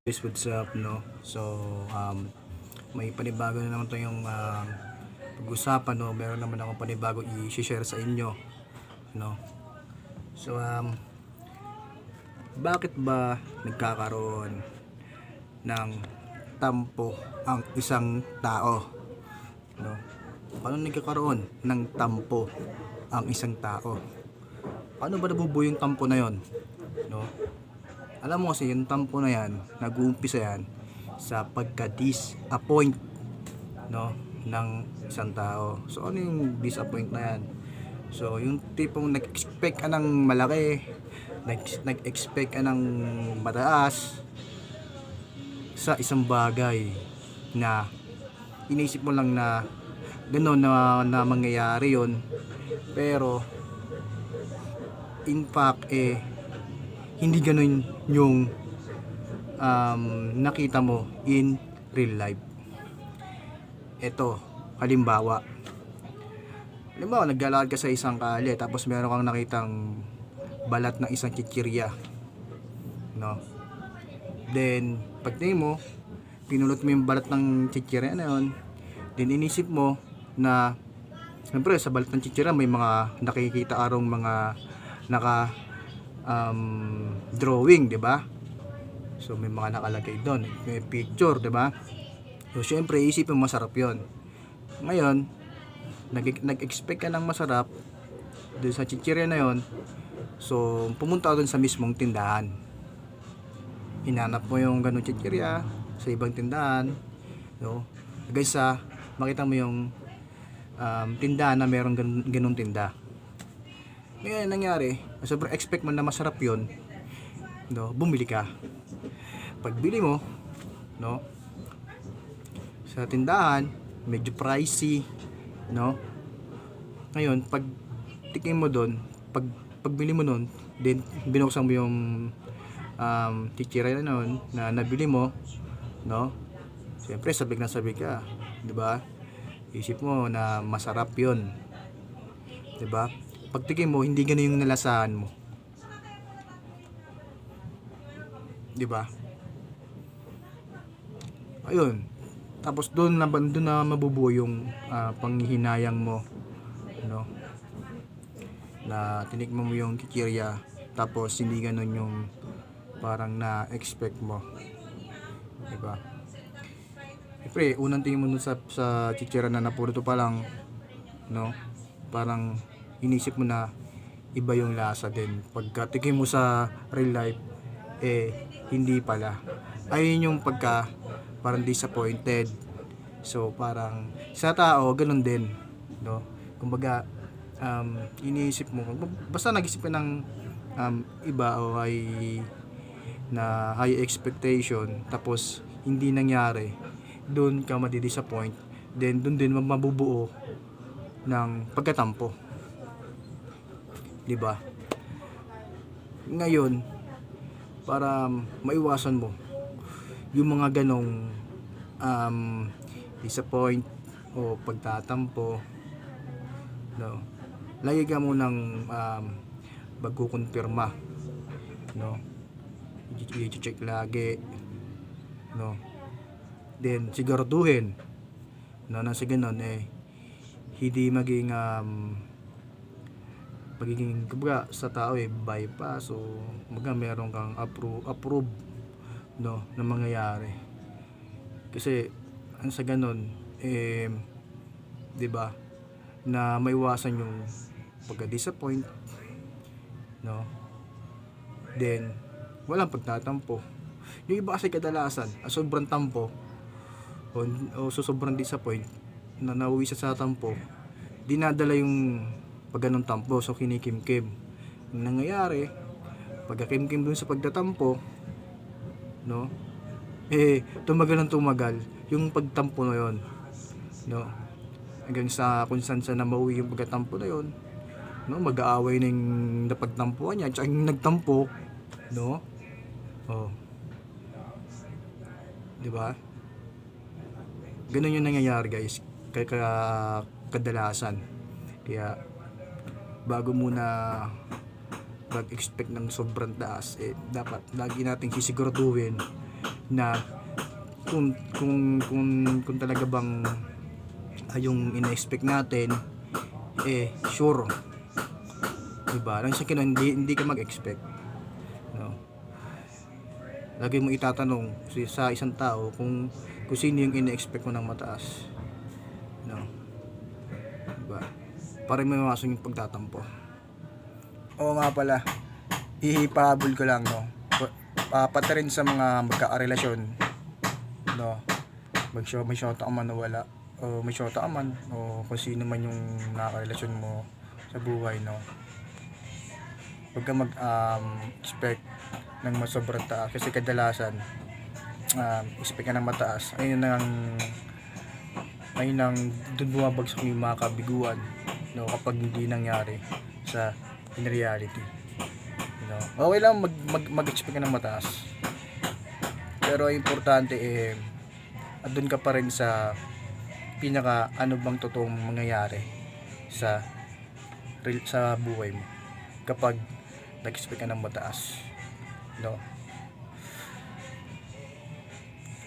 Guys, what's up, no? So, may panibago na naman to yung pag-usapan, no? Meron naman akong panibago i-share sa inyo, no? So, bakit ba nagkakaroon ng tampo ang isang tao, no? Paano nagkakaroon ng tampo ang isang tao? Paano ba nabubuo yung tampo na yon, no? Alam mo kasi yung tampo na yan, nag-uumpisa yan sa pagka-disappoint, no, ng isang tao. So ano yung disappoint na yan? So yung tipong nag-expect ka ng malaki, nag-expect ka ng mataas sa isang bagay na inisip mo lang na gano'n na mangyayari yon, pero in fact hindi ganun yung nakita mo in real life. Ito, halimbawa, naglalakad ka sa isang kalye tapos meron kang nakitang balat ng isang chichirya, no? Then pagtingin mo, pinulot mo yung balat ng chichirya na yun. Then inisip mo na siyempre sa balat ng chichirya may mga nakikita arong mga drawing, 'di ba? So may mga nakalagay doon, may picture, 'di ba? So syempre isipin mo masarap 'yon. Ngayon, nag-expect ka ng masarap doon sa chichirya na 'yon. So pumunta ka doon sa mismong tindahan. Hinanap mo yung ganung chichirya sa ibang tindahan, no? Hanggang sa makita mo yung tindahan na mayroong ganung tinda. Ngayon nangyari, sobrang expect mo na masarap yon, no? Bumili ka. Pagbili mo, no, sa tindahan, medyo pricey, no? Ngayon, pag tikim mo doon, pagbili mo noon, then binuksan mo yung chichirya na noon na nabili mo, no? Siyempre, sabik na sabik ka, 'di ba? Isip mo na masarap yon, 'di ba? Pagtikim mo, hindi ganun yung nalasahan mo, 'di ba? Ayun. Tapos doon na mabubuo yung panghihinayang mo, no? Na tinikman mo yung kikirya, tapos hindi ganun yung parang na-expect mo, di ba? Siyempre, unang tingin mo dun sa chichira na napurito pa lang, no? Parang inisip mo na iba yung lasa din. Pagkatikim mo sa real life, hindi pala. Ayun yung parang disappointed. So, parang sa tao, ganun din, no? Kumbaga, iniisip mo, basta nag-isip ka ng iba o high expectation, tapos hindi nangyari, doon ka madi-disappoint, then doon din mabubuo ng pagkatampo, di ba? Ngayon, para maiwasan mo yung mga ganong disappoint o pagtatampo, no, lagi ka munang magkukumpirma, no, i-check lagi, no, then siguraduhin na nasa ganon hindi magiging kumbaga sa tao bypass o kumbaga meron kang approve, no, na mangyayari. Kasi ang sa ganon di ba, na maiwasan yung pagka-disappoint, no, then walang pagtatampo. Yung iba kasi kadalasan sobrang tampo o sobrang disappoint na nauwi sa tampo, dinadala yung pag ganun tampo, so kinikimkim. Ang nangyayari, pagkakimkim dun sa pagtatampo, no, tumagal yung pagtampo na yon, no, hanggang sa kung saan na mauwi yung pagkatampo na yon, no, mag-aaway na yung napagtampuan niya tsaka yung nagtampo, no. Di ba? Ganun yung nangyayari, guys, kadalasan. Kaya bago muna mag-expect ng sobrang taas, dapat lagi nating sisiguraduhin na kung talaga bang yung ina-expect natin sure, diba? Nang sa hindi ka mag-expect, no? Lagi mo itatanong sa isang tao kung sino yung ina-expect mo ng mataas, no, diba? Para may mawasan yung pagtatampo. Oo nga pala, ihipahabol ko lang, no, pati rin sa mga magkakarelasyon, no, may shota ka man o wala, o may shota ka man o kung sino man yung nakarelasyon mo sa buhay, no, huwag ka expect ng mas sobrang taas, kasi kadalasan expect ka ng mataas, ayun ang doon bumabagsak yung mga kabiguan, no, kapag hindi nangyari sa in reality, you know. Okay lang mag-expect ka ng mataas, pero importante andun ka pa rin sa pinaka ano bang totoong mangyayari sa buhay mo kapag nag-expect ka ng mataas, no.